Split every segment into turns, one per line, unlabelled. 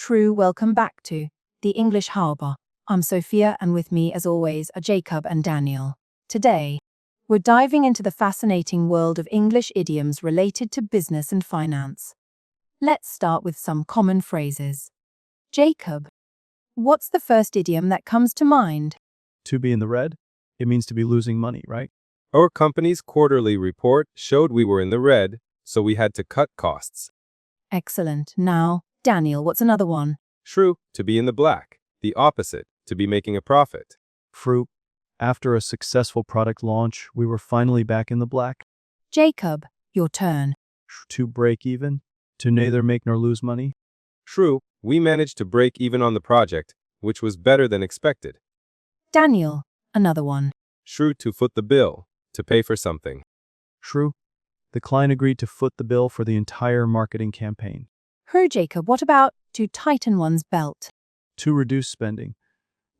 True, welcome back to the English Harbor. I'm Sophia, and with me, as always, are Jacob and Daniel. Today, we're diving into the fascinating world of English idioms related to business and finance. Let's start with some common phrases. Jacob, what's the first idiom that comes to mind?
To be in the red? It means to be losing money, right?
Our company's quarterly report showed we were in the red, so we had to cut costs.
Excellent. Now, Daniel, what's another one?
Shrew, to be in the black. The opposite, to be making a profit.
Fruit. After a successful product launch, we were finally back in the black.
Jacob, your turn.
To break even? To neither make nor lose money?
Shrew, we managed to break even on the project, which was better than expected.
Daniel, another one.
Shrew, to foot the bill, to pay for something.
True. The client agreed to foot the bill for the entire marketing campaign.
Jacob, what about to tighten one's belt?
To reduce spending.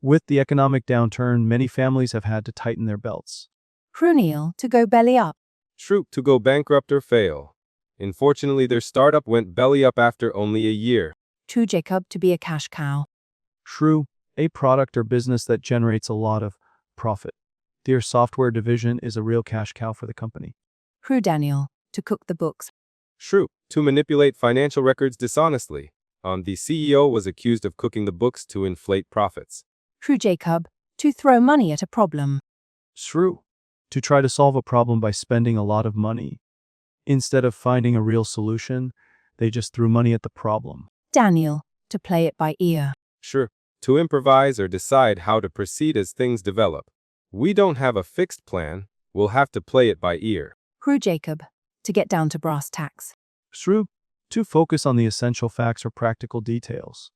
With the economic downturn, many families have had to tighten their belts.
Neil, to go belly up.
Shrew, to go bankrupt or fail. Unfortunately, their startup went belly up after only a year.
Jacob, to be a cash cow.
True. A product or business that generates a lot of profit. Their software division is a real cash cow for the company.
Daniel, to cook the books.
Shrew, to manipulate financial records dishonestly. The CEO was accused of cooking the books to inflate profits.
Jacob, to throw money at a problem.
Shrew. To try to solve a problem by spending a lot of money. Instead of finding a real solution, they just threw money at the problem.
Daniel, to play it by ear.
Shrew, to improvise or decide how to proceed as things develop. We don't have a fixed plan, we'll have to play it by ear.
Jacob, to get down to brass tacks.
Shrew. To focus on the essential facts or practical details.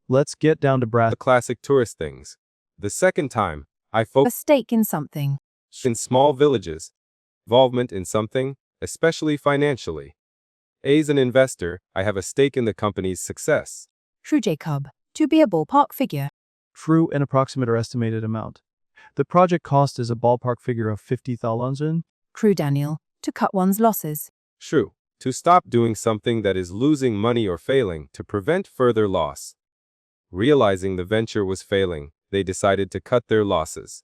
Let's get down to brass.
The classic tourist things. The second time, I
A
focused
stake in something.
in small villages. Involvement in something, especially financially. As an investor, I have a stake in the company's success.
Jacob, to be a ballpark figure.
True, an approximate or estimated amount. The project cost is a ballpark figure of 50,000.
Daniel, to cut one's losses.
Shrew, to stop doing something that is losing money or failing to prevent further loss. Realizing the venture was failing, they decided to cut their losses.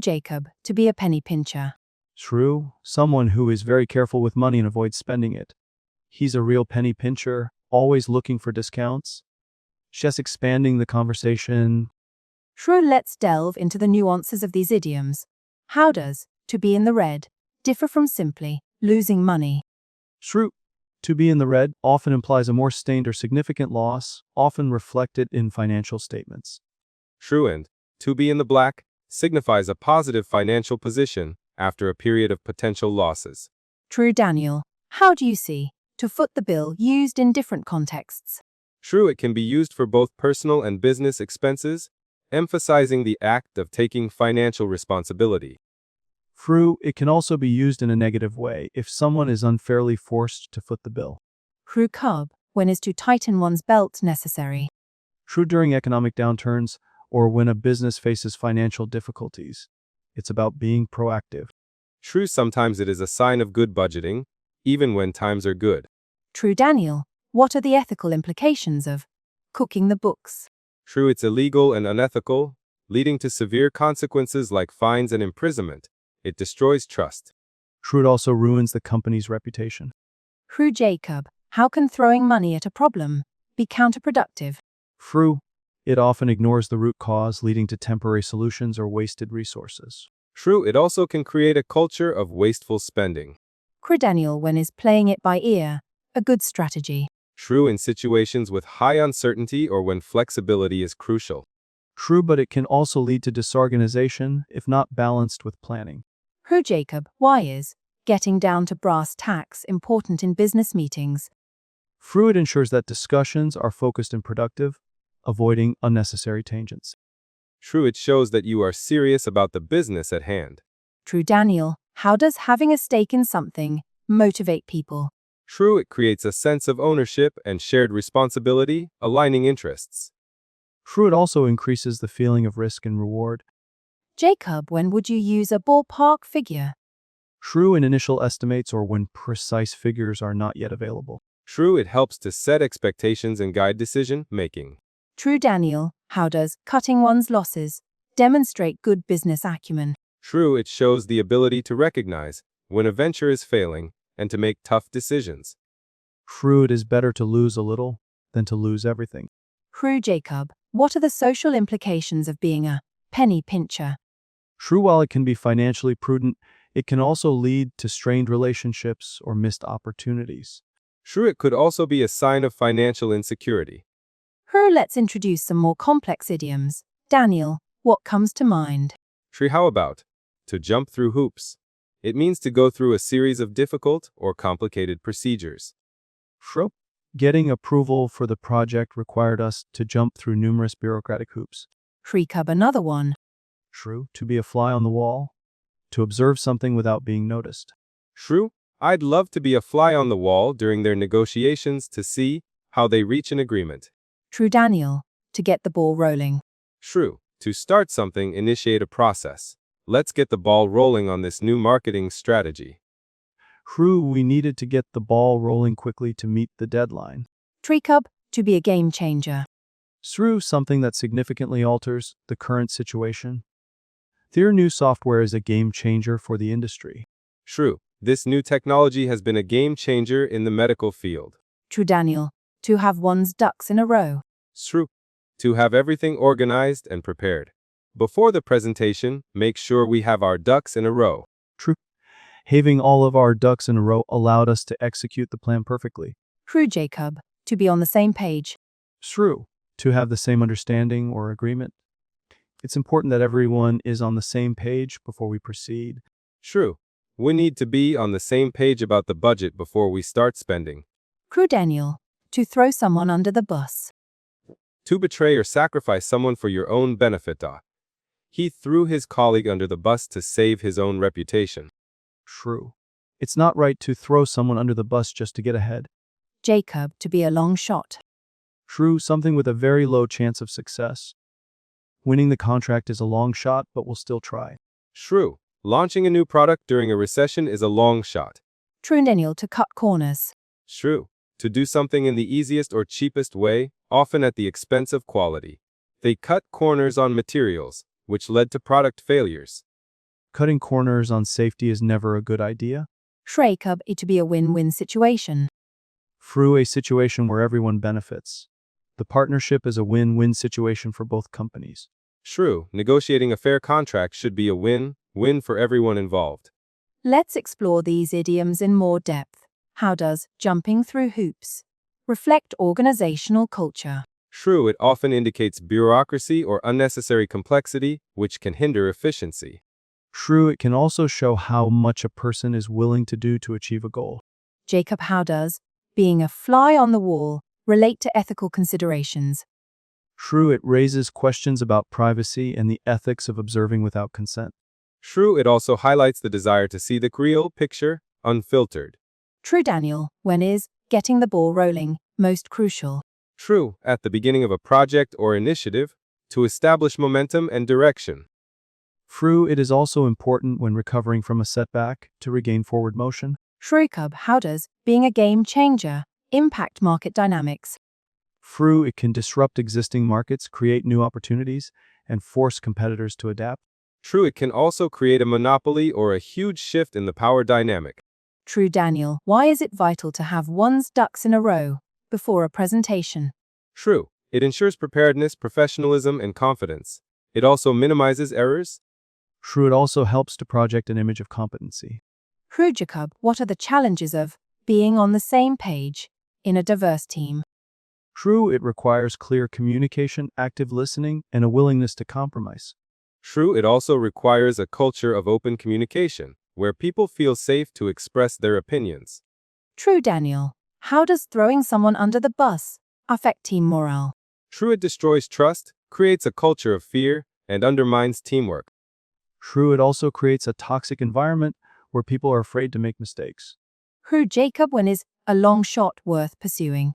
Jacob, to be a penny pincher.
True, someone who is very careful with money and avoids spending it. He's a real penny pincher, always looking for discounts. Just expanding the conversation.
Let's delve into the nuances of these idioms. How does to be in the red differ from simply losing money?
Shrew. To be in the red often implies a more sustained or significant loss, often reflected in financial statements.
Shrew, and to be in the black signifies a positive financial position after a period of potential losses.
Daniel, how do you see to foot the bill used in different contexts?
Shrew, it can be used for both personal and business expenses, emphasizing the act of taking financial responsibility.
True, it can also be used in a negative way if someone is unfairly forced to foot the bill.
Cub, when is to tighten one's belt necessary?
True, during economic downturns or when a business faces financial difficulties. It's about being proactive.
Shrew, sometimes it is a sign of good budgeting, even when times are good.
Daniel, what are the ethical implications of cooking the books?
Shrew, it's illegal and unethical, leading to severe consequences like fines and imprisonment. It destroys trust.
True, it also ruins the company's reputation.
Jacob, how can throwing money at a problem be counterproductive?
True, it often ignores the root cause, leading to temporary solutions or wasted resources.
Shrew, it also can create a culture of wasteful spending.
Daniel, when is playing it by ear a good strategy?
Shrew, in situations with high uncertainty or when flexibility is crucial.
True, but it can also lead to disorganization if not balanced with planning.
Jacob, why is getting down to brass tacks important in business meetings?
True, it ensures that discussions are focused and productive, avoiding unnecessary tangents.
Shrew, it shows that you are serious about the business at hand.
Daniel, how does having a stake in something motivate people?
Shrew, it creates a sense of ownership and shared responsibility, aligning interests.
True, it also increases the feeling of risk and reward.
Jacob, when would you use a ballpark figure?
True, in initial estimates or when precise figures are not yet available.
True, it helps to set expectations and guide decision making.
True, Daniel. How does cutting one's losses demonstrate good business acumen?
True, it shows the ability to recognize when a venture is failing and to make tough decisions.
True, it is better to lose a little than to lose everything.
True, Jacob. What are the social implications of being a penny pincher?
True, while it can be financially prudent, it can also lead to strained relationships or missed opportunities.
True, it could also be a sign of financial insecurity.
True, let's introduce some more complex idioms. Daniel, what comes to mind?
True, how about to jump through hoops? It means to go through a series of difficult or complicated procedures.
True, getting approval for the project required us to jump through numerous bureaucratic hoops.
True, Cub, another one.
True, to be a fly on the wall, to observe something without being noticed.
True, I'd love to be a fly on the wall during their negotiations to see how they reach an agreement.
True, Daniel. To get the ball rolling.
True, to start something, initiate a process. Let's get the ball rolling on this new marketing strategy.
True, we needed to get the ball rolling quickly to meet the deadline.
True, Cub. To be a game changer.
True, something that significantly alters the current situation. Their new software is a game changer for the industry.
True, this new technology has been a game changer in the medical field.
True, Daniel. To have one's ducks in a row.
True, to have everything organized and prepared. Before the presentation, make sure we have our ducks in a row.
True, having all of our ducks in a row allowed us to execute the plan perfectly.
True, Jacob. To be on the same page.
True, to have the same understanding or agreement. It's important that everyone is on the same page before we proceed.
True, we need to be on the same page about the budget before we start spending.
True, Daniel. To throw someone under the bus.
To betray or sacrifice someone for your own benefit. He threw his colleague under the bus to save his own reputation.
True, it's not right to throw someone under the bus just to get ahead.
Jacob. To be a long shot.
True, something with a very low chance of success. Winning the contract is a long shot, but we'll still try.
True, launching a new product during a recession is a long shot.
True, Daniel. To cut corners.
True, to do something in the easiest or cheapest way, often at the expense of quality. They cut corners on materials, which led to product failures.
Cutting corners on safety is never a good idea.
True, Cub. To be a win-win situation.
Through a situation where everyone benefits. The partnership is a win-win situation for both companies.
True, negotiating a fair contract should be a win-win for everyone involved.
Let's explore these idioms in more depth. How does jumping through hoops reflect organizational culture?
True, it often indicates bureaucracy or unnecessary complexity, which can hinder efficiency.
True, it can also show how much a person is willing to do to achieve a goal.
Jacob, how does being a fly on the wall relate to ethical considerations?
True, it raises questions about privacy and the ethics of observing without consent.
True, it also highlights the desire to see the real picture, unfiltered.
True, Daniel. When is getting the ball rolling most crucial?
True, at the beginning of a project or initiative, to establish momentum and direction.
True, it is also important when recovering from a setback to regain forward motion.
True, Cub. How does being a game changer impact market dynamics?
True, it can disrupt existing markets, create new opportunities, and force competitors to adapt.
True, it can also create a monopoly or a huge shift in the power dynamic.
True, Daniel. Why is it vital to have one's ducks in a row before a presentation?
True, it ensures preparedness, professionalism, and confidence. It also minimizes errors.
True, it also helps to project an image of competency.
True, Jacob. What are the challenges of being on the same page in a diverse team?
True, it requires clear communication, active listening, and a willingness to compromise.
True, it also requires a culture of open communication, where people feel safe to express their opinions.
True, Daniel. How does throwing someone under the bus affect team morale?
True, it destroys trust, creates a culture of fear, and undermines teamwork.
True, it also creates a toxic environment where people are afraid to make mistakes.
True, Jacob. When is a long shot worth pursuing?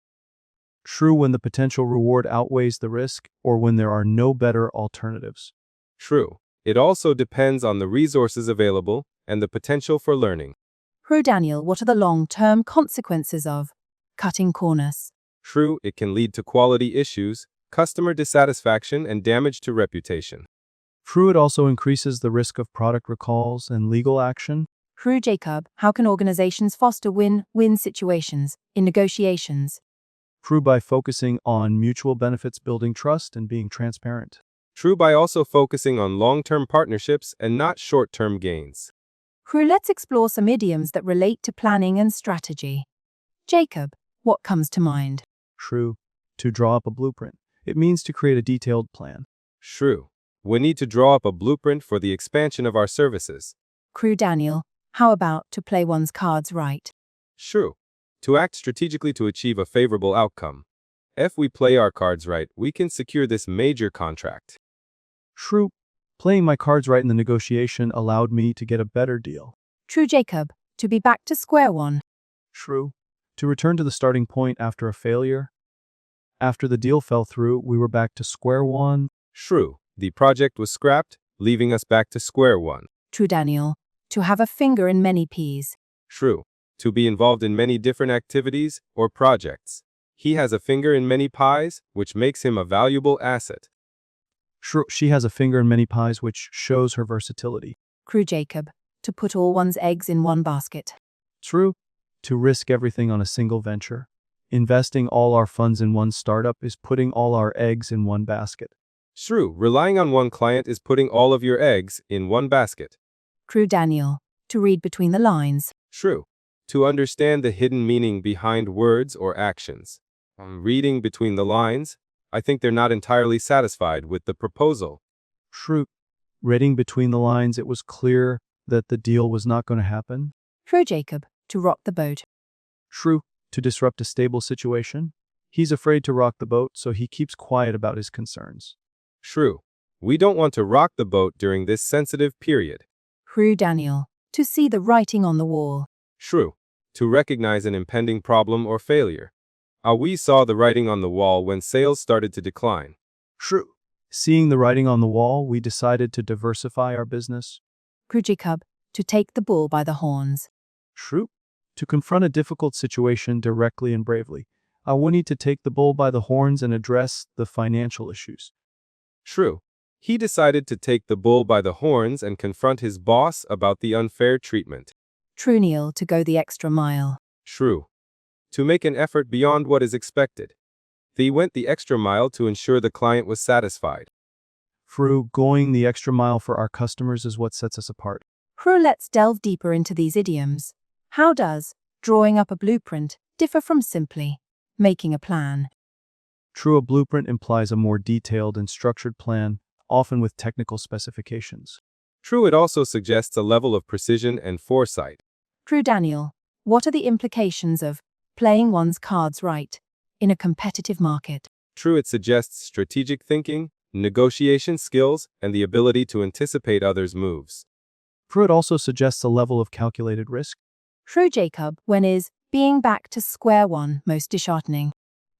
True, when the potential reward outweighs the risk or when there are no better alternatives.
True, it also depends on the resources available and the potential for learning.
True, Daniel. What are the long-term consequences of cutting corners.
True, it can lead to quality issues, customer dissatisfaction, and damage to reputation.
True, it also increases the risk of product recalls and legal action.
True, Jacob. How can organizations foster win-win situations in negotiations?
True, by focusing on mutual benefits, building trust, and being transparent.
True, by also focusing on long-term partnerships and not short-term gains.
True, let's explore some idioms that relate to planning and strategy. Jacob, what comes to mind?
True, to draw up a blueprint. It means to create a detailed plan.
True, we need to draw up a blueprint for the expansion of our services.
True, Daniel. How about to play one's cards right?
True, to act strategically to achieve a favorable outcome. If we play our cards right, we can secure this major contract.
True, playing my cards right in the negotiation allowed me to get a better deal.
True, Jacob. To be back to square one.
True, to return to the starting point after a failure. After the deal fell through, we were back to square one.
True, the project was scrapped, leaving us back to square one.
True, Daniel. To have a finger in many pies.
True, to be involved in many different activities or projects. He has a finger in many pies, which makes him a valuable asset.
True, she has a finger in many pies, which shows her versatility.
True, Jacob. To put all one's eggs in one basket.
True, to risk everything on a single venture. Investing all our funds in one startup is putting all our eggs in one basket.
True, relying on one client is putting all of your eggs in one basket.
True, Daniel. To read between the lines.
True, to understand the hidden meaning behind words or actions. Reading between the lines, I think they're not entirely satisfied with the proposal.
True, reading between the lines, it was clear that the deal was not going to happen.
True, Jacob. To rock the boat.
True, to disrupt a stable situation. He's afraid to rock the boat, so he keeps quiet about his concerns.
True, we don't want to rock the boat during this sensitive period.
True, Daniel. To see the writing on the wall.
True, to recognize an impending problem or failure. We saw the writing on the wall when sales started to decline.
True, seeing the writing on the wall, we decided to diversify our business.
True, Jacob. To take the bull by the horns.
True, to confront a difficult situation directly and bravely. We need to take the bull by the horns and address the financial issues.
True, he decided to take the bull by the horns and confront his boss about the unfair treatment.
True, Neil. To go the extra mile.
True, to make an effort beyond what is expected. They went the extra mile to ensure the client was satisfied.
True, going the extra mile for our customers is what sets us apart.
True, let's delve deeper into these idioms. How does drawing up a blueprint differ from simply making a plan?
True, a blueprint implies a more detailed and structured plan, often with technical specifications.
True, it also suggests a level of precision and foresight.
True, Daniel. What are the implications of playing one's cards right in a competitive market?
True, it suggests strategic thinking, negotiation skills, and the ability to anticipate others' moves.
True, it also suggests a level of calculated risk.
True, Jacob. When is being back to square one most disheartening?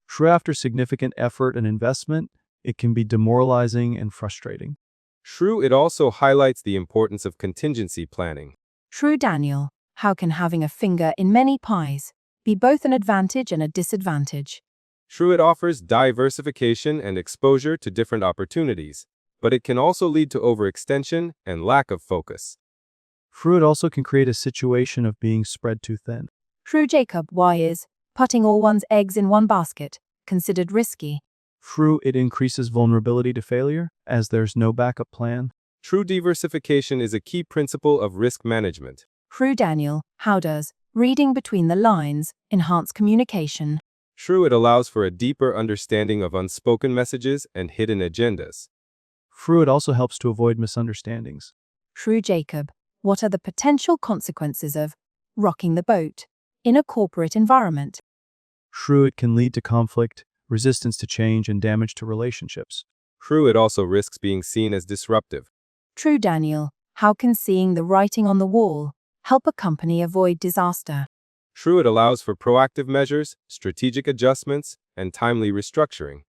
True, after significant effort and investment, it can be demoralizing and frustrating.
True, it also highlights the importance of contingency planning.
True, Daniel. How can having a finger in many pies be both an advantage and a disadvantage?
True, it offers diversification and exposure to different opportunities, but it can also lead to overextension and lack of focus.
True, it also can create a situation of being spread too thin.
True, Jacob. Why is putting all one's eggs in one basket considered risky?
True, it increases vulnerability to failure, as there's no backup plan.
True, diversification is a key principle of risk management.
True, Daniel. How does reading between the lines enhance communication?
True, it allows for a deeper understanding of unspoken messages and hidden agendas.
True, it also helps to avoid misunderstandings.
True, Jacob. What are the potential consequences of rocking the boat in a corporate environment?
True, it can lead to conflict, resistance to change, and damage to relationships.
True, it also risks being seen as disruptive.
True, Daniel. How can seeing the writing on the wall help a company avoid disaster?
True, it allows for proactive measures, strategic adjustments, and timely restructuring.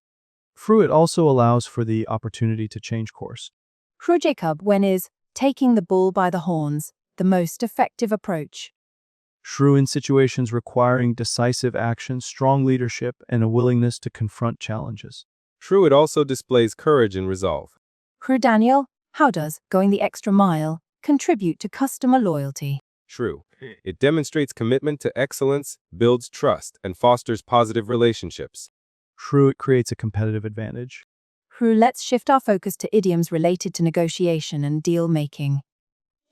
True, it also allows for the opportunity to change course.
True, Jacob. When is taking the bull by the horns the most effective approach?
True in situations requiring decisive action, strong leadership, and a willingness to confront challenges.
True, it also displays courage and resolve.
True, Daniel. How does going the extra mile contribute to customer loyalty?
True, it demonstrates commitment to excellence, builds trust, and fosters positive relationships.
True, it creates a competitive advantage.
True, let's shift our focus to idioms related to negotiation and deal making.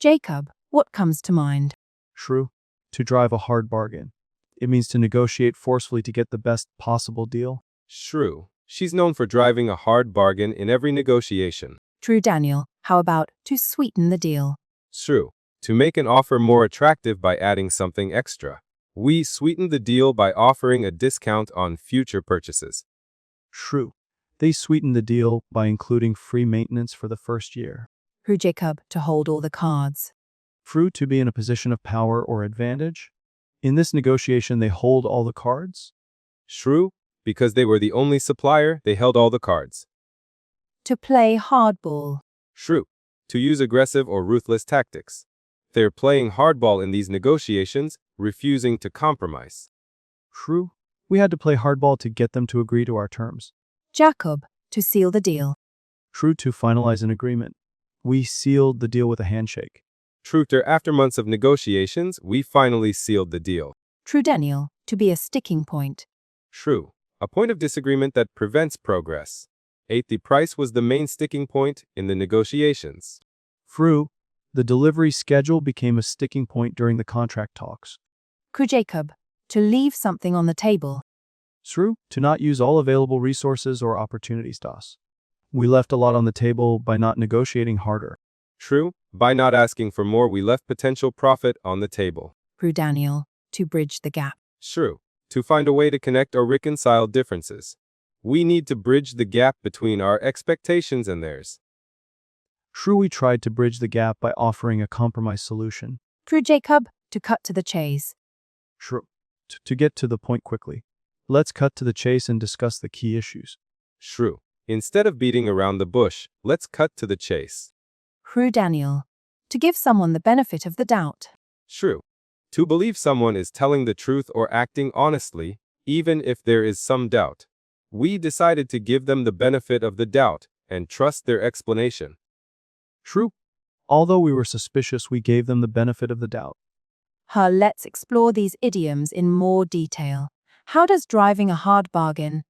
Jacob, what comes to mind?
True, to drive a hard bargain. It means to negotiate forcefully to get the best possible deal.
True, she's known for driving a hard bargain in every negotiation.
True, Daniel. How about to sweeten the deal?
True, to make an offer more attractive by adding something extra. We sweeten the deal by offering a discount on future purchases.
True, they sweeten the deal by including free maintenance for the first year.
True, Jacob, to hold all the cards.
True, to be in a position of power or advantage. In this negotiation, they hold all the cards.
True, because they were the only supplier, they held all the cards.
To play hardball.
True, to use aggressive or ruthless tactics. They're playing hardball in these negotiations, refusing to compromise.
True, we had to play hardball to get them to agree to our terms.
Jacob, to seal the deal.
True, to finalize an agreement. We sealed the deal with a handshake.
True, after months of negotiations, we finally sealed the deal.
True, Daniel, to be a sticking point.
True, a point of disagreement that prevents progress. 8. The price was the main sticking point in the negotiations.
True, the delivery schedule became a sticking point during the contract talks.
True, Jacob, to leave something on the table.
True, to not use all available resources or opportunities. We left a lot on the table by not negotiating harder.
True, by not asking for more, we left potential profit on the table.
True, Daniel, to bridge the gap.
True, to find a way to connect or reconcile differences. We need to bridge the gap between our expectations and theirs.
True, we tried to bridge the gap by offering a compromise solution.
True, Jacob, to cut to the chase.
True, to get to the point quickly. Let's cut to the chase and discuss the key issues.
True, instead of beating around the bush, let's cut to the chase.
True, Daniel, to give someone the benefit of the doubt.
True, to believe someone is telling the truth or acting honestly, even if there is some doubt. We decided to give them the benefit of the doubt and trust their explanation.
True, although we were suspicious, we gave them the benefit of the doubt.
Let's explore these idioms in more detail. How does driving a hard bargain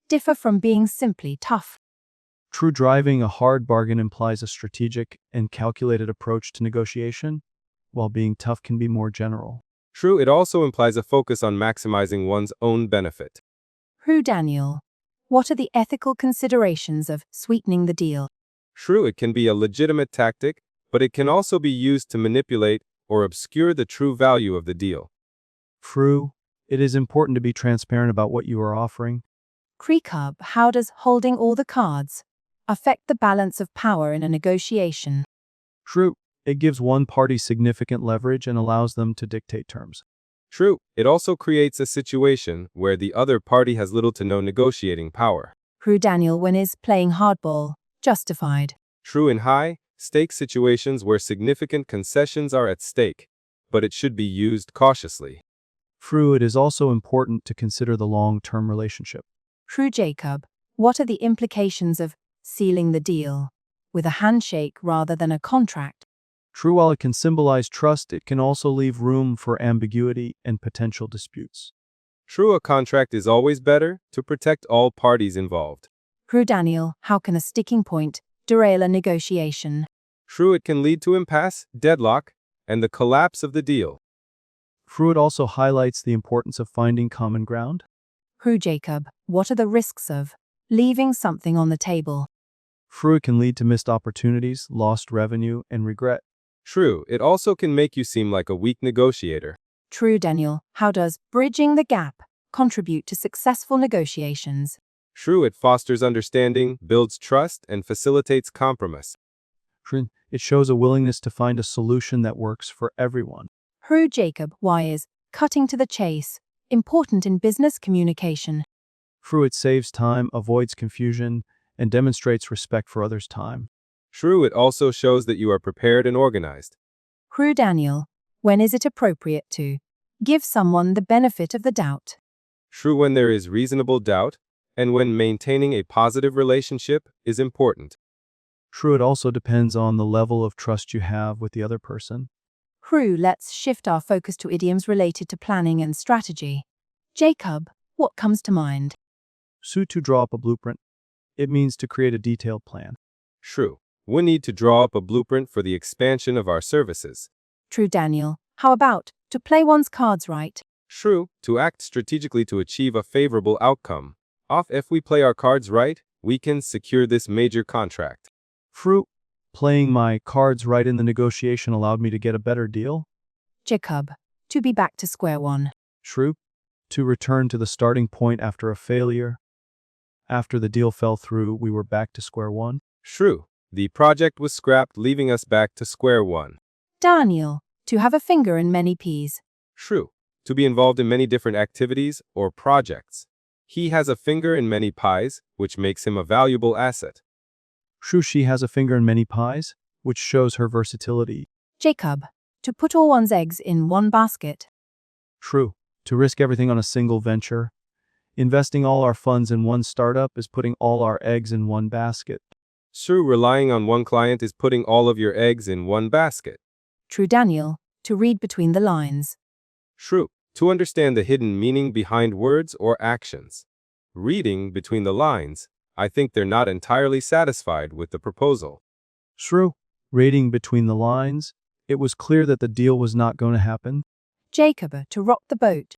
differ from being simply tough?
True, driving a hard bargain implies a strategic and calculated approach to negotiation, while being tough can be more general.
True, it also implies a focus on maximizing one's own benefit.
True, Daniel. What are the ethical considerations of sweetening the deal?
True, it can be a legitimate tactic, but it can also be used to manipulate or obscure the true value of the deal.
True, it is important to be transparent about what you are offering.
Jacob, how does holding all the cards affect the balance of power in a negotiation?
True, it gives one party significant leverage and allows them to dictate terms.
True, it also creates a situation where the other party has little to no negotiating power.
True, Daniel, when is playing hardball justified?
True in high-stake situations where significant concessions are at stake, but it should be used cautiously.
True, it is also important to consider the long-term relationship.
True, Jacob, what are the implications of sealing the deal with a handshake rather than a contract?
True, while it can symbolize trust, it can also leave room for ambiguity and potential disputes.
True, a contract is always better to protect all parties involved.
True, Daniel, how can a sticking point derail a negotiation?
True, it can lead to impasse, deadlock, and the collapse of the deal.
True, it also highlights the importance of finding common ground.
True, Jacob, what are the risks of leaving something on the table?
True, it can lead to missed opportunities, lost revenue, and regret.
True, it also can make you seem like a weak negotiator.
True, Daniel, how does bridging the gap contribute to successful negotiations?
True, it fosters understanding, builds trust, and facilitates compromise.
True, it shows a willingness to find a solution that works for everyone.
True, Jacob, why is cutting to the chase important in business communication?
True, it saves time, avoids confusion, and demonstrates respect for others' time.
True, it also shows that you are prepared and organized.
True, Daniel, when is it appropriate to Give someone the benefit of the doubt.
True when there is reasonable doubt, and when maintaining a positive relationship is important.
True, it also depends on the level of trust you have with the other person.
True, let's shift our focus to idioms related to planning and strategy. Jacob, what comes to mind?
True, to draw up a blueprint. It means to create a detailed plan.
True. We need to draw up a blueprint for the expansion of our services.
True, Daniel. How about to play one's cards right?
True. To act strategically to achieve a favorable outcome. If we play our cards right, we can secure this major contract.
True, playing my cards right in the negotiation allowed me to get a better deal.
Jacob, to be back to square one.
True, to return to the starting point after a failure. After the deal fell through, we were back to square one.
True. The project was scrapped, leaving us back to square one.
Daniel, to have a finger in many pies.
True. To be involved in many different activities or projects. He has a finger in many pies, which makes him a valuable asset.
True, she has a finger in many pies, which shows her versatility.
Jacob, to put all one's eggs in one basket.
True, to risk everything on a single venture. Investing all our funds in one startup is putting all our eggs in one basket.
True, relying on one client is putting all of your eggs in one basket.
True, Daniel, to read between the lines.
True, to understand the hidden meaning behind words or actions. Reading between the lines, I think they're not entirely satisfied with the proposal.
True, reading between the lines, it was clear that the deal was not going to happen.
Jacob, to rock the boat.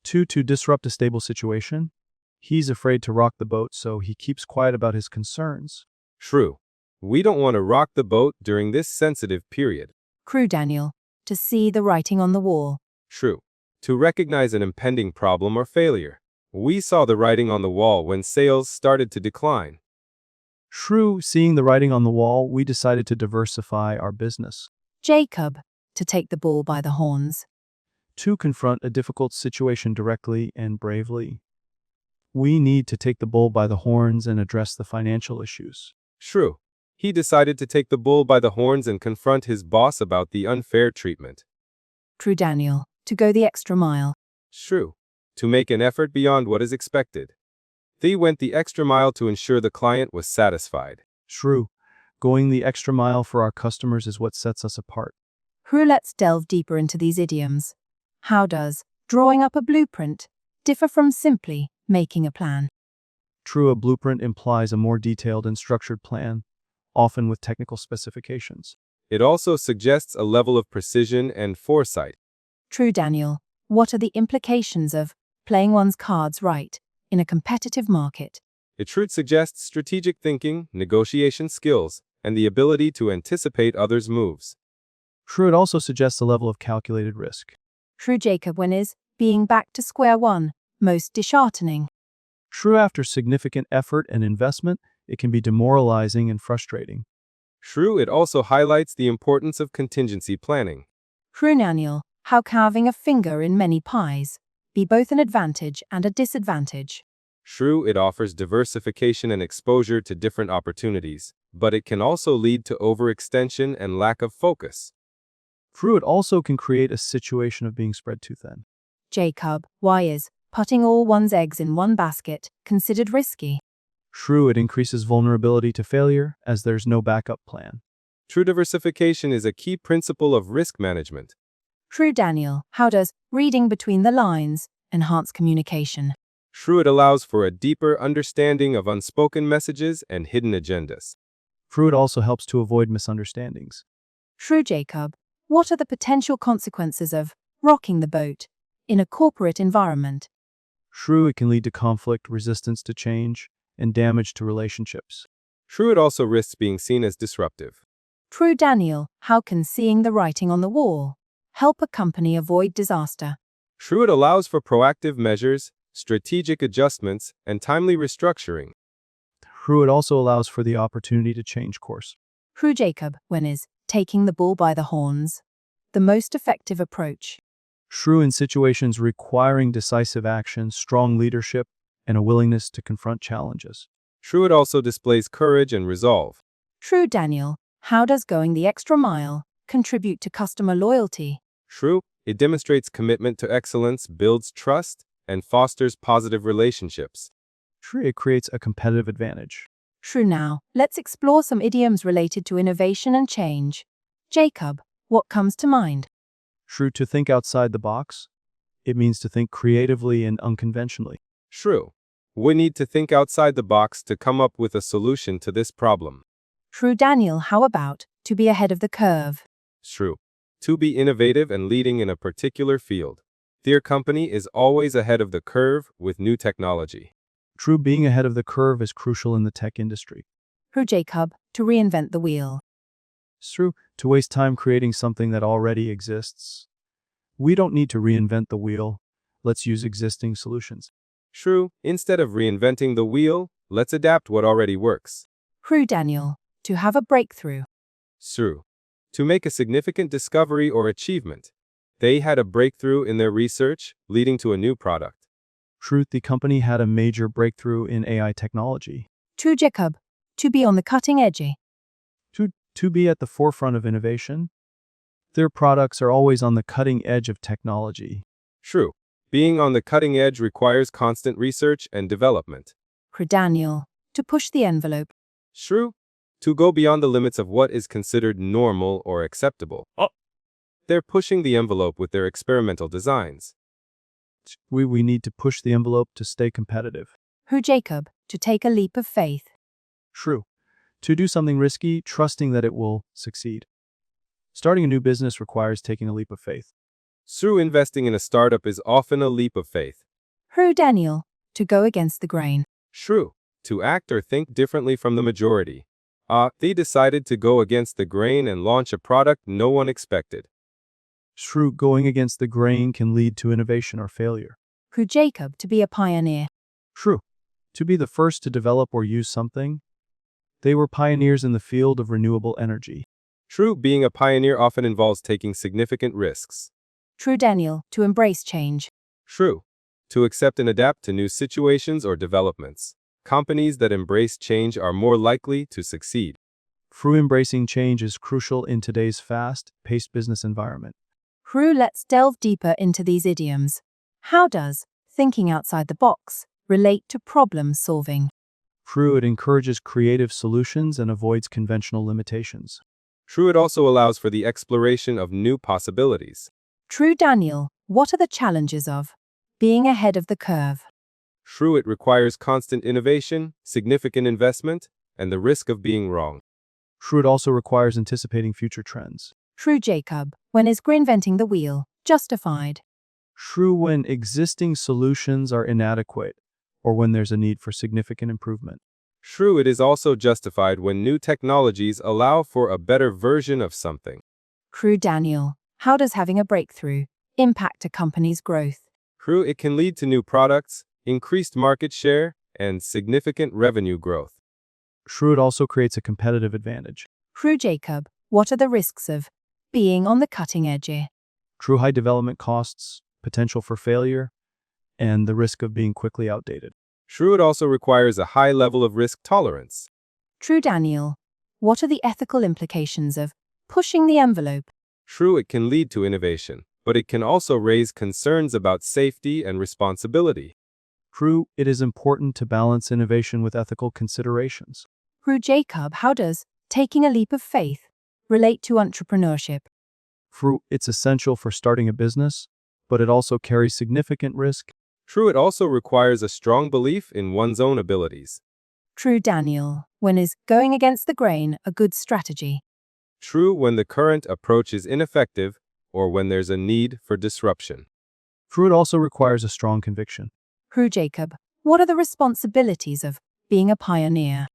Two, to disrupt a stable situation. He's afraid to rock the boat, so he keeps quiet about his concerns.
True. We don't want to rock the boat during this sensitive period.
True, Daniel, to see the writing on the wall.
True. To recognize an impending problem or failure. We saw the writing on the wall when sales started to decline.
True, seeing the writing on the wall, we decided to diversify our business.
Jacob, to take the bull by the horns.
To confront a difficult situation directly and bravely. We need to take the bull by the horns and address the financial issues.
True. He decided to take the bull by the horns and confront his boss about the unfair treatment.
True, Daniel, to go the extra mile.
True. To make an effort beyond what is expected. They went the extra mile to ensure the client was satisfied.
True. Going the extra mile for our customers is what sets us apart.
True, let's delve deeper into these idioms. How does drawing up a blueprint differ from simply making a plan?
True, a blueprint implies a more detailed and structured plan, often with technical specifications.
It also suggests a level of precision and foresight.
True, Daniel, what are the implications of playing one's cards right in a competitive market?
It should suggest strategic thinking, negotiation skills, and the ability to anticipate others' moves.
True, it also suggests a level of calculated risk.
True, Jacob, when is being back to square one most disheartening?
True, after significant effort and investment, it can be demoralizing and frustrating.
True, it also highlights the importance of contingency planning.
True, Daniel, how carving a finger in many pies be both an advantage and a disadvantage.
True, it offers diversification and exposure to different opportunities, but it can also lead to overextension and lack of focus.
True, it also can create a situation of being spread too thin.
Jacob, why is putting all one's eggs in one basket considered risky?
True, it increases vulnerability to failure as there's no backup plan.
True, diversification is a key principle of risk management.
True, Daniel, how does reading between the lines enhance communication?
True, it allows for a deeper understanding of unspoken messages and hidden agendas.
True, it also helps to avoid misunderstandings.
True, Jacob, what are the potential consequences of rocking the boat in a corporate environment?
True, it can lead to conflict, resistance to change, and damage to relationships.
True, it also risks being seen as disruptive.
True, Daniel, how can seeing the writing on the wall help a company avoid disaster?
True, it allows for proactive measures, strategic adjustments, and timely restructuring.
True, it also allows for the opportunity to change course.
True, Jacob, when is taking the bull by the horns the most effective approach?
True, in situations requiring decisive action, strong leadership, and a willingness to confront challenges.
True, it also displays courage and resolve.
True, Daniel, how does going the extra mile contribute to customer loyalty?
True, It demonstrates commitment to excellence, builds trust, and fosters positive relationships.
True, it creates a competitive advantage.
True. Now, let's explore some idioms related to innovation and change. Jacob, what comes to mind?
True, to think outside the box. It means to think creatively and unconventionally.
True. We need to think outside the box to come up with a solution to this problem.
True. Daniel, how about to be ahead of the curve?
True. To be innovative and leading in a particular field. Their company is always ahead of the curve with new technology.
True, being ahead of the curve is crucial in the tech industry.
True. Jacob, to reinvent the wheel.
It's true, to waste time creating something that already exists. We don't need to reinvent the wheel. Let's use existing solutions.
True. Instead of reinventing the wheel, let's adapt what already works.
True. Daniel, to have a breakthrough.
True. To make a significant discovery or achievement. They had a breakthrough in their research, leading to a new product.
Truth, the company had a major breakthrough in AI technology.
True. Jacob, to be on the cutting edge.
To be at the forefront of innovation. Their products are always on the cutting edge of technology.
True. Being on the cutting edge requires constant research and development.
True. Daniel, to push the envelope.
True. To go beyond the limits of what is considered normal or acceptable. They're pushing the envelope with their experimental designs.
We need to push the envelope to stay competitive.
True. Jacob, to take a leap of faith.
True. To do something risky, trusting that it will succeed. Starting a new business requires taking a leap of faith.
True. Investing in a startup is often a leap of faith.
True. Daniel, to go against the grain.
True. To act or think differently from the majority. They decided to go against the grain and launch a product no one expected.
True, going against the grain can lead to innovation or failure.
True. Jacob, to be a pioneer.
True. To be the first to develop or use something. They were pioneers in the field of renewable energy.
True. Being a pioneer often involves taking significant risks.
True. Daniel, to embrace change.
True. To accept and adapt to new situations or developments. Companies that embrace change are more likely to succeed.
True, embracing change is crucial in today's fast-paced business environment.
True. Let's delve deeper into these idioms. How does thinking outside the box relate to problem solving?
True, it encourages creative solutions and avoids conventional limitations.
True. It also allows for the exploration of new possibilities.
True. Daniel, what are the challenges of being ahead of the curve?
True. It requires constant innovation, significant investment, and the risk of being wrong.
True, it also requires anticipating future trends.
True. Jacob, when is reinventing the wheel justified?
True, when existing solutions are inadequate or when there's a need for significant improvement.
True. It is also justified when new technologies allow for a better version of something.
True. Daniel, how does having a breakthrough impact a company's growth?
True. It can lead to new products, increased market share, and significant revenue growth.
True, it also creates a competitive advantage.
True. Jacob, what are the risks of being on the cutting edge?
True, high development costs, potential for failure, and the risk of being quickly outdated.
True. It also requires a high level of risk tolerance.
True. Daniel, what are the ethical implications of pushing the envelope?
True. It can lead to innovation, but it can also raise concerns about safety and responsibility.
True, it is important to balance innovation with ethical considerations.
True. Jacob, how does taking a leap of faith relate to entrepreneurship?
True, it's essential for starting a business, but it also carries significant risk.
True. It also requires a strong belief in one's own abilities.
True. Daniel, when is going against the grain a good strategy?
True. When the current approach is ineffective or when there's a need for disruption.
True, it also requires a strong conviction.
True. Jacob, what are the responsibilities of being a pioneer?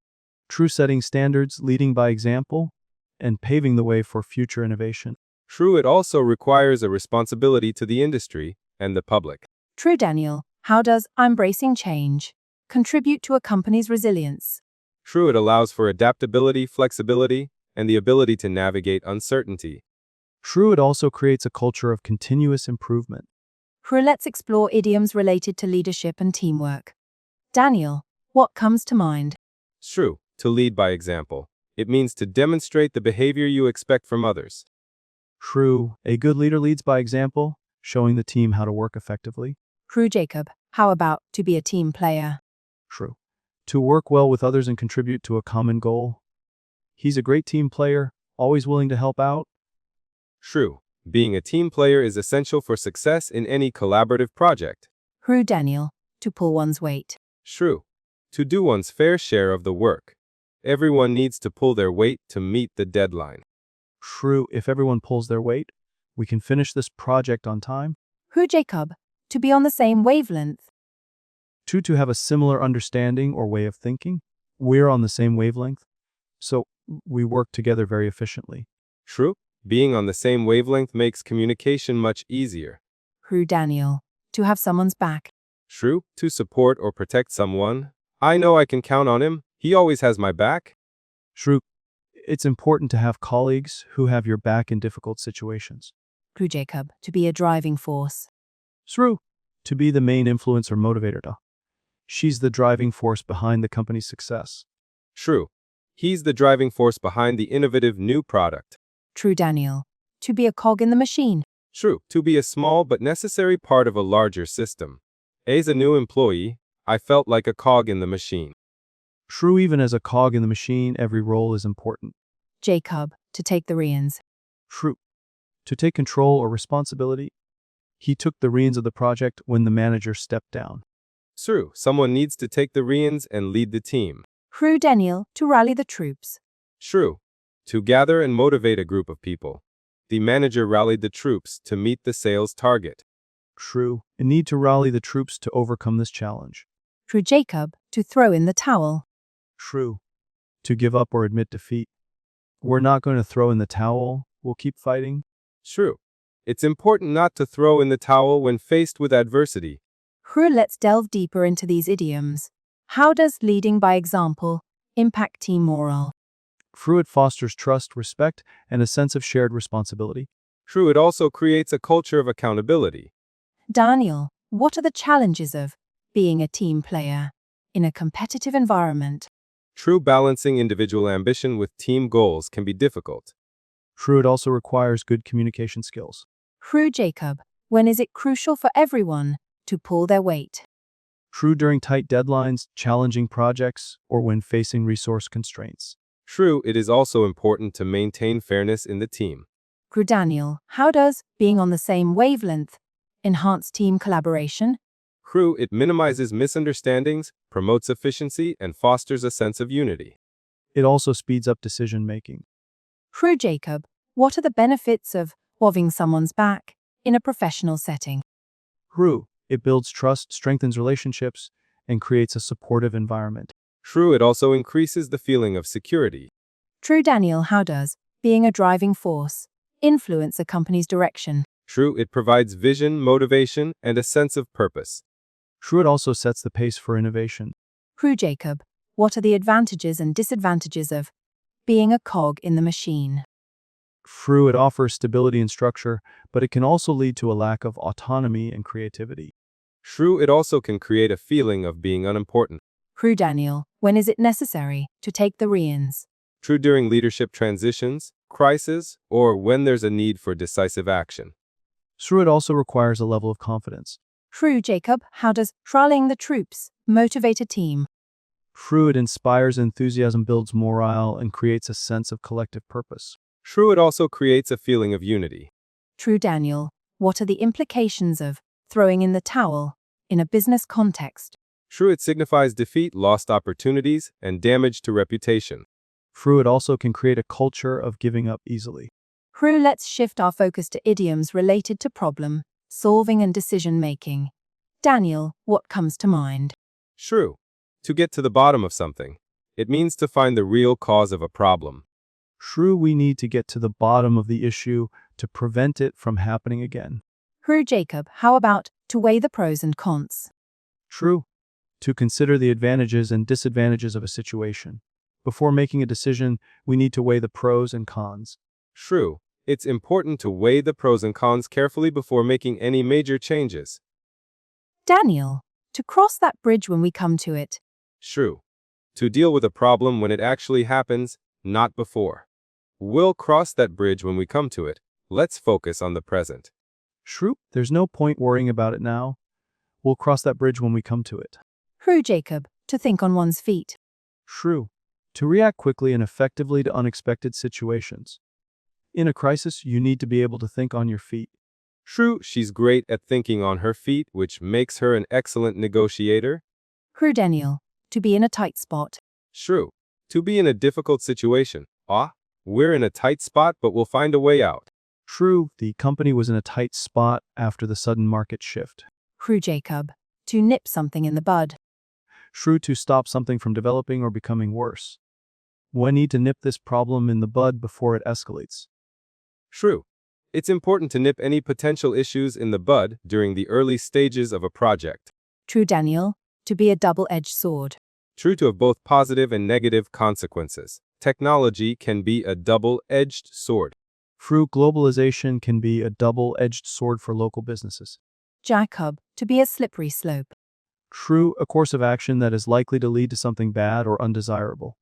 True, setting standards, leading by example, and paving the way for future innovation.
True. It also requires a responsibility to the industry and the public.
True. Daniel, how does embracing change contribute to a company's resilience?
True. It allows for adaptability, flexibility, and the ability to navigate uncertainty.
True, it also creates a culture of continuous improvement.
True. Let's explore idioms related to leadership and teamwork. Daniel, what comes to mind?
True. To lead by example. It means to demonstrate the behavior you expect from others.
True, a good leader leads by example, showing the team how to work effectively.
True, Jacob. How about to be a team player?
True. To work well with others and contribute to a common goal. He's a great team player, always willing to help out.
True. Being a team player is essential for success in any collaborative project.
True, Daniel. To pull one's weight.
True. To do one's fair share of the work. Everyone needs to pull their weight to meet the deadline.
True. If everyone pulls their weight, we can finish this project on time.
True, Jacob. To be on the same wavelength.
Two, to have a similar understanding or way of thinking. We're on the same wavelength, so we work together very efficiently.
True. Being on the same wavelength makes communication much easier.
True, Daniel. To have someone's back.
True. To support or protect someone. I know I can count on him. He always has my back.
True. It's important to have colleagues who have your back in difficult situations.
True, Jacob. To be a driving force.
True. To be the main influence or motivator. She's the driving force behind the company's success.
True. He's the driving force behind the innovative new product.
True, Daniel. To be a cog in the machine.
True. To be a small but necessary part of a larger system. As a new employee, I felt like a cog in the machine.
True, even as a cog in the machine, every role is important.
Jacob. To take the reins.
True. To take control or responsibility. He took the reins of the project when the manager stepped down.
True. Someone needs to take the reins and lead the team.
True, Daniel. To rally the troops.
True. To gather and motivate a group of people. The manager rallied the troops to meet the sales target.
True. A need to rally the troops to overcome this challenge.
True, Jacob. To throw in the towel.
True. To give up or admit defeat. We're not going to throw in the towel. We'll keep fighting.
True. It's important not to throw in the towel when faced with adversity.
True, let's delve deeper into these idioms. How does leading by example impact team morale?
True, it fosters trust, respect, and a sense of shared responsibility.
True, it also creates a culture of accountability.
Daniel, what are the challenges of being a team player in a competitive environment?
True, balancing individual ambition with team goals can be difficult.
True, it also requires good communication skills.
True, Jacob. When is it crucial for everyone to pull their weight?
True, during tight deadlines, challenging projects, or when facing resource constraints.
True, it is also important to maintain fairness in the team.
True, Daniel. How does being on the same wavelength enhance team collaboration?
True, it minimizes misunderstandings, promotes efficiency, and fosters a sense of unity.
It also speeds up decision-making.
True, Jacob. What are the benefits of having someone's back in a professional setting?
True, it builds trust, strengthens relationships, and creates a supportive environment.
True, it also increases the feeling of security.
True, Daniel. How does being a driving force influence a company's direction?
True, it provides vision, motivation, and a sense of purpose.
True, it also sets the pace for innovation.
True, Jacob. What are the advantages and disadvantages of being a cog in the machine?
True, it offers stability and structure, but it can also lead to a lack of autonomy and creativity.
True, it also can create a feeling of being unimportant.
True, Daniel. When is it necessary to take the reins?
True, during leadership transitions, crisis, or when there's a need for decisive action.
True, it also requires a level of confidence.
True, Jacob. How does rallying the troops motivate a team?
True, it inspires enthusiasm, builds morale, and creates a sense of collective purpose.
True, it also creates a feeling of unity.
True, Daniel. What are the implications of throwing in the towel in a business context?
True, it signifies defeat, lost opportunities, and damage to reputation.
True, it also can create a culture of giving up easily.
True, let's shift our focus to idioms related to problem solving and decision making. Daniel, what comes to mind?
True. To get to the bottom of something. It means to find the real cause of a problem.
True, we need to get to the bottom of the issue to prevent it from happening again.
True, Jacob. How about to weigh the pros and cons?
True. To consider the advantages and disadvantages of a situation. Before making a decision, we need to weigh the pros and cons.
True. It's important to weigh the pros and cons carefully before making any major changes.
Daniel, to cross that bridge when we come to it.
True. To deal with a problem when it actually happens, not before. We'll cross that bridge when we come to it. Let's focus on the present.
Shrew, there's no point worrying about it now. We'll cross that bridge when we come to it.
True, Jacob. To think on one's feet.
Shrew, to react quickly and effectively to unexpected situations. In a crisis, you need to be able to think on your feet.
True, she's great at thinking on her feet, which makes her an excellent negotiator.
True, Daniel. To be in a tight spot.
True, to be in a difficult situation. We're in a tight spot, but we'll find a way out.
True, the company was in a tight spot after the sudden market shift.
True, Jacob. To nip something in the bud.
True, to stop something from developing or becoming worse. We need to nip this problem in the bud before it escalates.
True, it's important to nip any potential issues in the bud during the early stages of a project.
True, Daniel. To be a double-edged sword.
True, to have both positive and negative consequences. Technology can be a double-edged sword.
True, globalization can be a double-edged sword for local businesses.
Jacob. To be a slippery slope.
True, a course of action that is likely to lead to something bad or undesirable.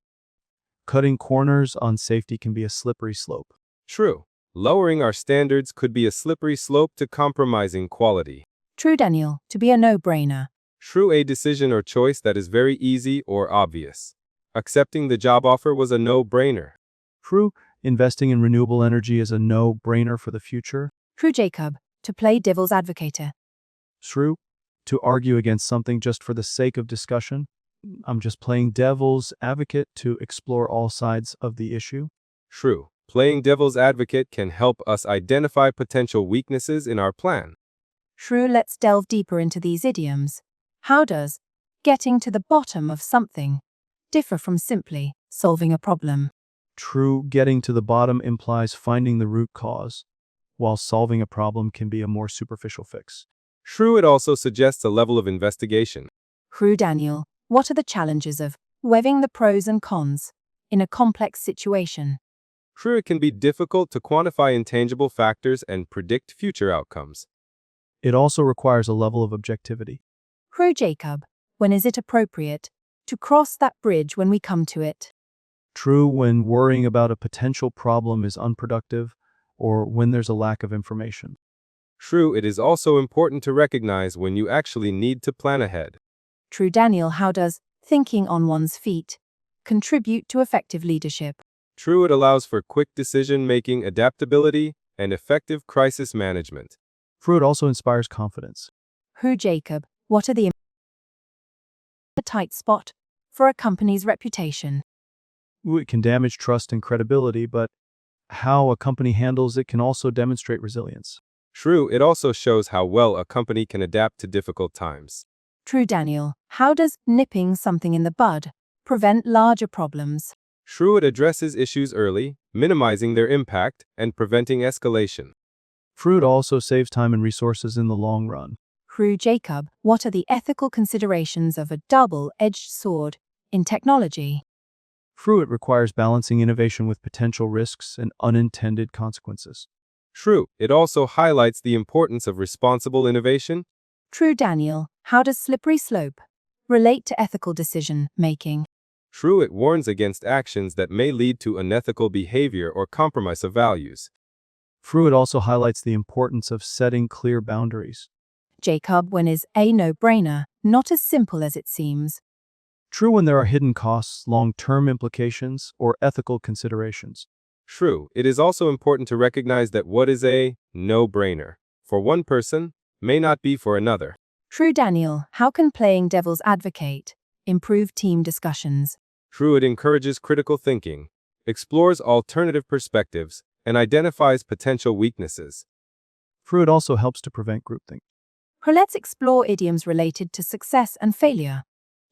Cutting corners on safety can be a slippery slope.
True, lowering our standards could be a slippery slope to compromising quality.
True, Daniel. To be a no-brainer.
True, a decision or choice that is very easy or obvious. Accepting the job offer was a no-brainer.
True, investing in renewable energy is a no-brainer for the future.
True, Jacob. To play devil's advocate.
True, to argue against something just for the sake of discussion. I'm just playing devil's advocate to explore all sides of the issue.
True, playing devil's advocate can help us identify potential weaknesses in our plan.
True, let's delve deeper into these idioms. How does getting to the bottom of something differ from simply solving a problem?
True, getting to the bottom implies finding the root cause, while solving a problem can be a more superficial fix.
True, it also suggests a level of investigation.
True, Daniel. What are the challenges of weighing the pros and cons in a complex situation?
True, it can be difficult to quantify intangible factors and predict future outcomes.
It also requires a level of objectivity.
True, Jacob. When is it appropriate to cross that bridge when we come to it?
True, when worrying about a potential problem is unproductive or when there's a lack of information.
True, it is also important to recognize when you actually need to plan ahead.
True, Daniel. How does thinking on one's feet contribute to effective leadership?
True, it allows for quick decision-making, adaptability, and effective crisis management.
True, it also inspires confidence.
True, Jacob. What are the a tight spot for a company's reputation?
It can damage trust and credibility, but how a company handles it can also demonstrate resilience.
True, it also shows how well a company can adapt to difficult times.
True, Daniel. How does nipping something in the bud prevent larger problems?
True, it addresses issues early, minimizing their impact and preventing escalation.
True, it also saves time and resources in the long run.
True, Jacob. What are the ethical considerations of a double-edged sword in technology?
True, it requires balancing innovation with potential risks and unintended consequences.
True, it also highlights the importance of responsible innovation.
True, Daniel. How does slippery slope relate to ethical decision-making?
True, it warns against actions that may lead to unethical behavior or compromise of values.
True, it also highlights the importance of setting clear boundaries.
Jacob, when is a no-brainer not as simple as it seems?
True, when there are hidden costs, long-term implications, or ethical considerations.
True, it is also important to recognize that what is a no-brainer for one person may not be for another.
True, Daniel. How can playing devil's advocate improve team discussions?
True, it encourages critical thinking, explores alternative perspectives, and identifies potential weaknesses.
True, it also helps to prevent groupthink.
Let's explore idioms related to success and failure.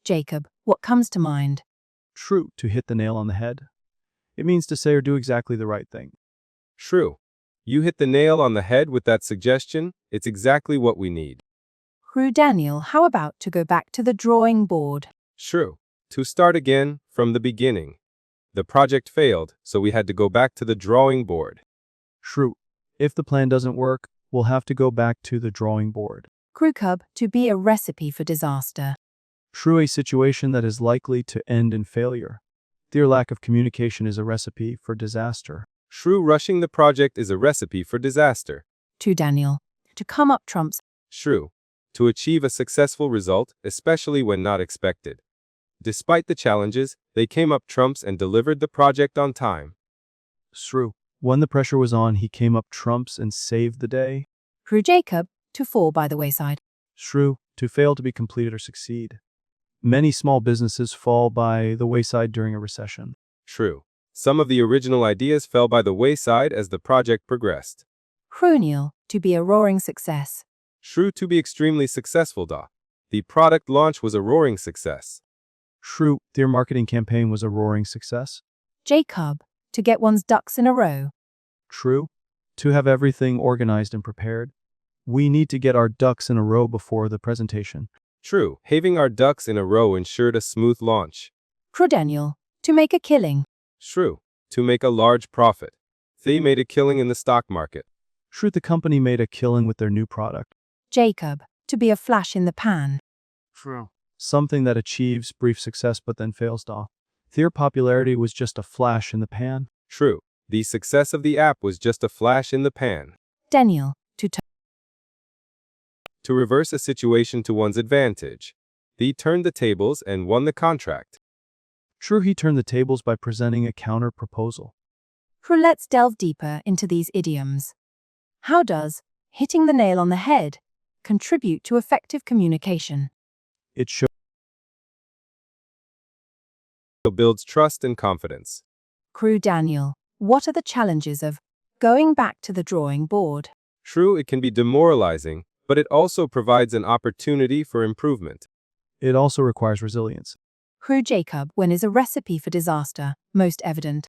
Jacob, what comes to mind?
True, to hit the nail on the head. It means to say or do exactly the right thing.
True, you hit the nail on the head with that suggestion. It's exactly what we need.
True, Daniel. How about to go back to the drawing board?
True, to start again from the beginning. The project failed, so we had to go back to the drawing board.
True, if the plan doesn't work, we'll have to go back to the drawing board.
True, Cub, to be a recipe for disaster.
True, a situation that is likely to end in failure. Their lack of communication is a recipe for disaster.
True, rushing the project is a recipe for disaster.
True, Daniel. to come up trumps.
True. To achieve a successful result, especially when not expected. Despite the challenges, they came up trumps and delivered the project on time.
True. When the pressure was on, he came up trumps and saved the day.
True Jacob, to fall by the wayside.
True. To fail to be completed or succeed. Many small businesses fall by the wayside during a recession.
True. Some of the original ideas fell by the wayside as the project progressed.
True Neil, to be a roaring success.
True. To be extremely successful. The product launch was a roaring success.
True. Their marketing campaign was a roaring success.
Jacob, to get one's ducks in a row.
True. To have everything organized and prepared. We need to get our ducks in a row before the presentation.
True. Having our ducks in a row ensured a smooth launch.
True Daniel, to make a killing.
True. To make a large profit. They made a killing in the stock market.
True. The company made a killing with their new product.
Jacob, to be a flash in the pan.
True. Something that achieves brief success but then fails. Their popularity was just a flash in the pan.
True. The success of the app was just a flash in the pan.
Daniel,
To reverse a situation to one's advantage. They turned the tables and won the contract.
True. He turned the tables by presenting a counter proposal.
True. Let's delve deeper into these idioms. How does hitting the nail on the head contribute to effective communication?
It
Builds trust and confidence.
True Daniel, what are the challenges of going back to the drawing board?
True. It can be demoralizing, but it also provides an opportunity for improvement.
It also requires resilience.
True Jacob, when is a recipe for disaster most evident?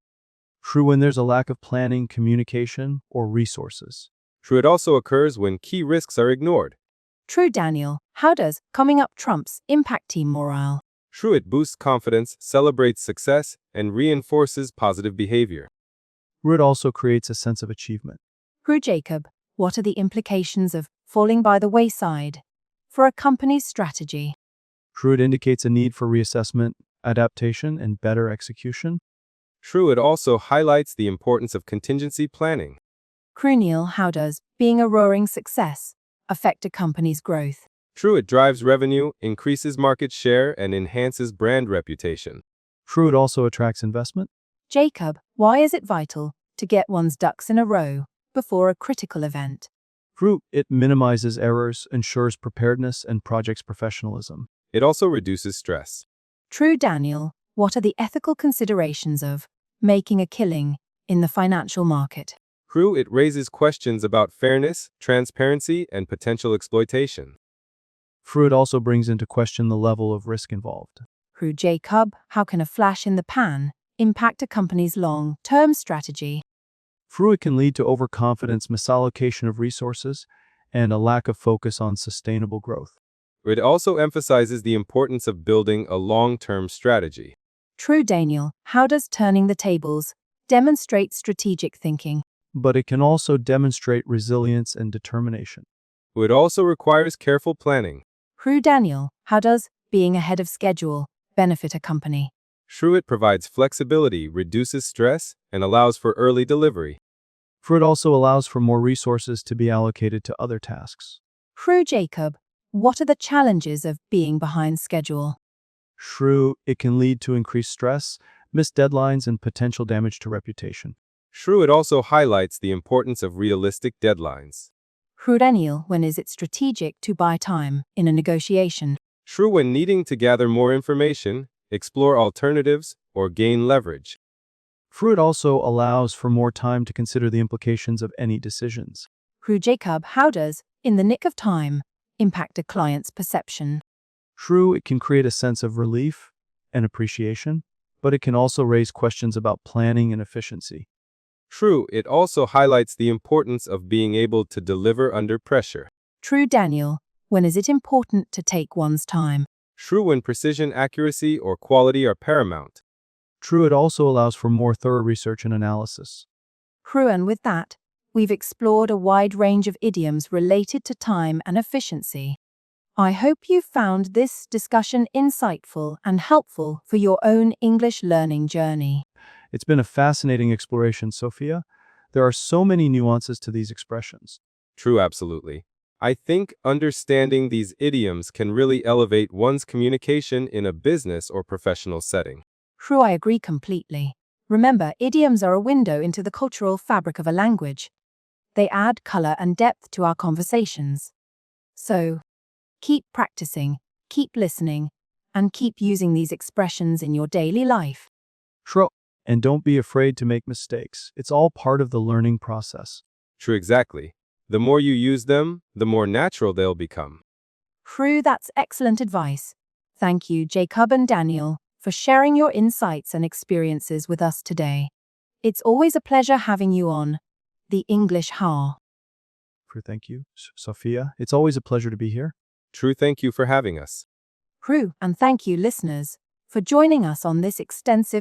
True. When there's a lack of planning, communication, or resources.
True. It also occurs when key risks are ignored.
True Daniel, how does coming up trumps impact team morale?
True. It boosts confidence, celebrates success, and reinforces positive behavior.
True. It also creates a sense of achievement.
True Jacob, what are the implications of falling by the wayside for a company's strategy?
True. It indicates a need for reassessment, adaptation, and better execution.
True. It also highlights the importance of contingency planning.
True Neil, how does being a roaring success affect a company's growth?
True. It drives revenue, increases market share, and enhances brand reputation.
True. It also attracts investment.
Jacob, why is it vital to get one's ducks in a row before a critical event?
True. It minimizes errors, ensures preparedness, and projects professionalism.
It also reduces stress.
True Daniel, what are the ethical considerations of making a killing in the financial market?
True. It raises questions about fairness, transparency, and potential exploitation.
True. It also brings into question the level of risk involved.
True Jacob, how can a flash in the pan impact a company's long-term strategy?
True. It can lead to overconfidence, misallocation of resources, and a lack of focus on sustainable growth.
It also emphasizes the importance of building a long-term strategy.
True Daniel, how does turning the tables demonstrate strategic thinking?
But it can also demonstrate resilience and determination.
It also requires careful planning.
True Daniel, how does being ahead of schedule benefit a company?
True. It provides flexibility, reduces stress, and allows for early delivery.
True. It also allows for more resources to be allocated to other tasks.
True Jacob, what are the challenges of being behind schedule?
True. It can lead to increased stress, missed deadlines, and potential damage to reputation.
True. It also highlights the importance of realistic deadlines.
True Daniel, when is it strategic to buy time in a negotiation?
True. When needing to gather more information, explore alternatives, or gain leverage.
True. It also allows for more time to consider the implications of any decisions.
True Jacob, how does in the nick of time impact a client's perception?
True. It can create a sense of relief and appreciation, but it can also raise questions about planning and efficiency.
True. It also highlights the importance of being able to deliver under pressure.
True Daniel, when is it important to take one's time?
True. When precision, accuracy, or quality are paramount.
True. It also allows for more thorough research and analysis.
True, and with that, we've explored a wide range of idioms related to time and efficiency. I hope you found this discussion insightful and helpful for your own English learning journey.
It's been a fascinating exploration, Sophia. There are so many nuances to these expressions.
True. Absolutely. I think understanding these idioms can really elevate one's communication in a business or professional setting.
True, I agree completely. Remember, idioms are a window into the cultural fabric of a language. They add color and depth to our conversations. So, keep practicing, keep listening, and keep using these expressions in your daily life.
True. And don't be afraid to make mistakes. It's all part of the learning process.
True, exactly. The more you use them, the more natural they'll become.
True, that's excellent advice. Thank you, Jacob and Daniel, for sharing your insights and experiences with us today. It's always a pleasure having you on the English How.
Thank you, Sophia. It's always a pleasure to be here.
True, thank you for having us.
True, and thank you, listeners, for joining us on this extensive